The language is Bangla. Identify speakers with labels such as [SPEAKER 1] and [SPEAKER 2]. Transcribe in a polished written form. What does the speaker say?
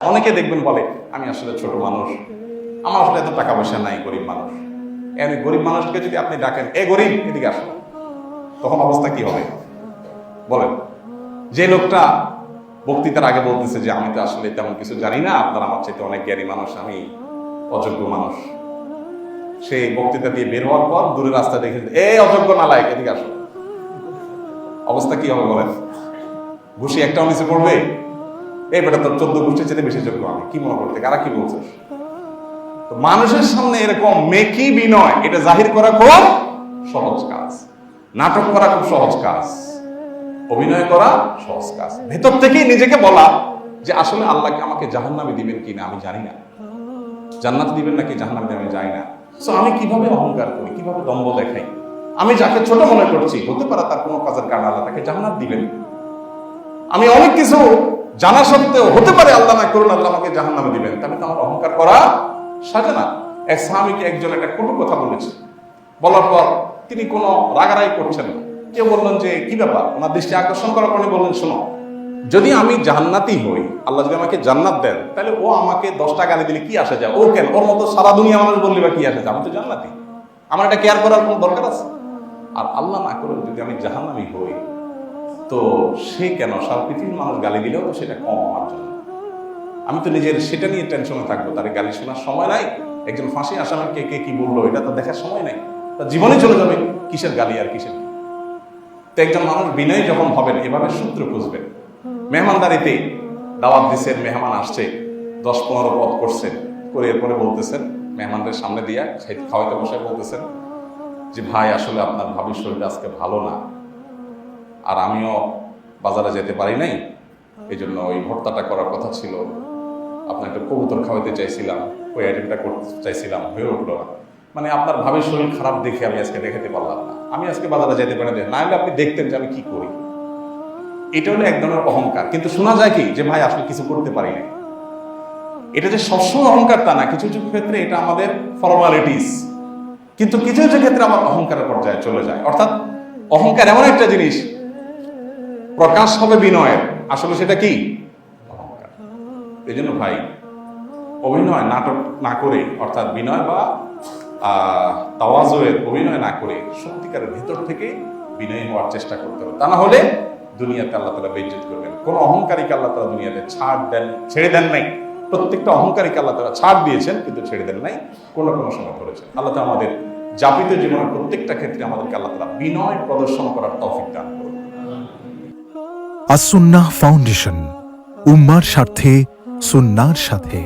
[SPEAKER 1] অনেকে দেখবেন বলে আমি আসলে ছোট মানুষ, আমার আসলে এত টাকা পয়সা নাই, গরিব মানুষ। এই গরিব মানুষকে যদি আপনি ডাকেন, এ গরিব এদিকে আসো, তখন অবস্থা কি হবে বলেন? যে লোকটা বক্তৃতার আগে বলতেছে যে আমি তো আসলে তেমন কিছু জানি না, আপনার আমার চাইতে অনেক জ্ঞানী মানুষ, আমি অযোগ্য মানুষ, সেই বক্তৃতা দিয়ে বের হওয়ার পর দূরের রাস্তা দেখে এই অযোগ্য নালায়েক এদিকে আসো, অবস্থা কি হবে বলেন? ঘুষি একটা নিচে পড়বে, এই বেটা তোর 14 গোষ্ঠীর চেয়ে বেশি যোগ্য, আমি কি মনে করতে, কারা কি বলছিস? তো মানুষের সামনে এরকম মেকি বিনয়, এটা জাহির করা খুব সহজ কাজ, নাটক করা খুব সহজ কাজ, অভিনয় করা সহজ কাজ, ভেতর থেকেই নিজেকে বলা যে আসলে আল্লাহকে আমাকে জাহান্নামে দিবেন কিনা আমি জানি না, জান্নাত দিবেন নাকি জাহান্নামে দিবেন আমি জানি না। সো আমি কিভাবে অহংকার করি, কিভাবে দম্ভ দেখাই, আমি যাকে ছোট মনে করছি, হতে পারে তার কোনো কাজের কারণে আল্লাহ তাকে জান্নাত দিবেন। আমি অনেক কিছু জানা সত্ত্বেও হতে পারে আল্লাহ না করুন আল্লাহ আমাকে জাহান্নামে দিবেন, তাহলে তো আমার অহংকার করা সাজে না। এক সাহাবীকে একজন একটা কটু কথা বলেছে, বলার পর তিনি কোনো রাগারাগি করছেন না। কেউ বললেন যে কি ব্যাপার, ওনার দৃষ্টি আকর্ষণ করার পরে বললেন শোনো, যদি আমি জান্নাতি হই, আল্লাহ যদি আমাকে জান্নাত দেন, তাহলে ও আমাকে 10টা গালি দিলে কি আসে যায়, ও কেন, ওর মতো সারা দুনিয়া মানুষ বললে বা কি আসে যায়, আমি তো জান্নাতি, আমার এটা কেয়ার করার কোনো দরকার আছে? আর আল্লাহ না করে যদি আমি জাহান্নামী হই, তো সে কেন, সারা পৃথিবীর মানুষ গালি দিলেও তো সেটা কম আমার জন্য, আমি তো নিজের সেটা নিয়ে টেনশনে থাকবো, তার গালি শোনার সময় নাই, একজন ফাঁসি আসামিকে কে কি বললো এটা তো দেখার সময় নাই, তার জীবনে চলে যাবে, কিসের গালি আর কিসের। তো একজন মানুষ বিনয়ী যখন হবেন, এভাবে সূত্র খুঁজবেন। মেহমানদারিতে দাওয়াত দিচ্ছেন, মেহমান আসছে, 10-15 পদ করছেন, করে এরপরে বলতেছেন মেহমানদের সামনে দিয়া খাওয়াইতে বসায় বলতেছেন যে ভাই আসলে আপনার ভাবির শরীর আজকে ভালো না, আর আমিও বাজারে যেতে পারি নাই, এই জন্য ওই ভর্তাটা করার কথা ছিল, আপনাকে কবুতর খাওয়াইতে চাইছিলাম, ওই আইটেমটা করতে চাইছিলাম, হয়ে উঠলো না, মানে আপনার ভাবির শরীর খারাপ দেখে আমি আজকে দেখাতে পারলাম না, আমি আজকে বাজারে যেতে পারি না, হলে আপনি দেখতেন যে আমি কি করি। এটা হলো এক ধরনের অহংকার। কিন্তু শোনা যায় কি যে ভাই আসলে কিছু করতে পারি না, এটা যে সবসময় অহংকার তা না, কিছু কিছু ক্ষেত্রে এটা আমাদের ফর্মালিটিস, কিন্তু কিছু কিছু ক্ষেত্রে আমার অহংকারের পর্যায়ে চলে যায়। অর্থাৎ অহংকার এমন একটা জিনিস, প্রকাশ হবে বিনয়ের, আসলে সেটা কি অহংকার। এই জন্য ভাই অভিনয় নাটক না করে, অর্থাৎ বিনয় বা তাওয়াজুয়ের অভিনয় না করে সত্যিকারের ভেতর থেকে বিনয়ী হওয়ার চেষ্টা করতে হবে, তা না হলে দুনিয়াতে আল্লাহ তাআলা বেইজ্জত করবেন। কোন অহংকারীকে আল্লাহ তাআলা দুনিয়াতে ছেড়ে দেন নাই, প্রত্যেকটা অহংকারীকে আল্লাহ তাআলা ছাড় দিয়েছেন, কিন্তু ছেড়ে দেন নাই, কোনো সময় ধরেছেন। আল্লাহ তাআলা আমাদের যাপিত জীবনের প্রত্যেকটা ক্ষেত্রে আমাদেরকে আল্লাহ তাআলা বিনয় প্রদর্শন করার তৌফিক দান করুন।
[SPEAKER 2] আস-সুন্নাহ ফাউন্ডেশন, উম্মার স্বার্থে সুন্নাহর সাথে।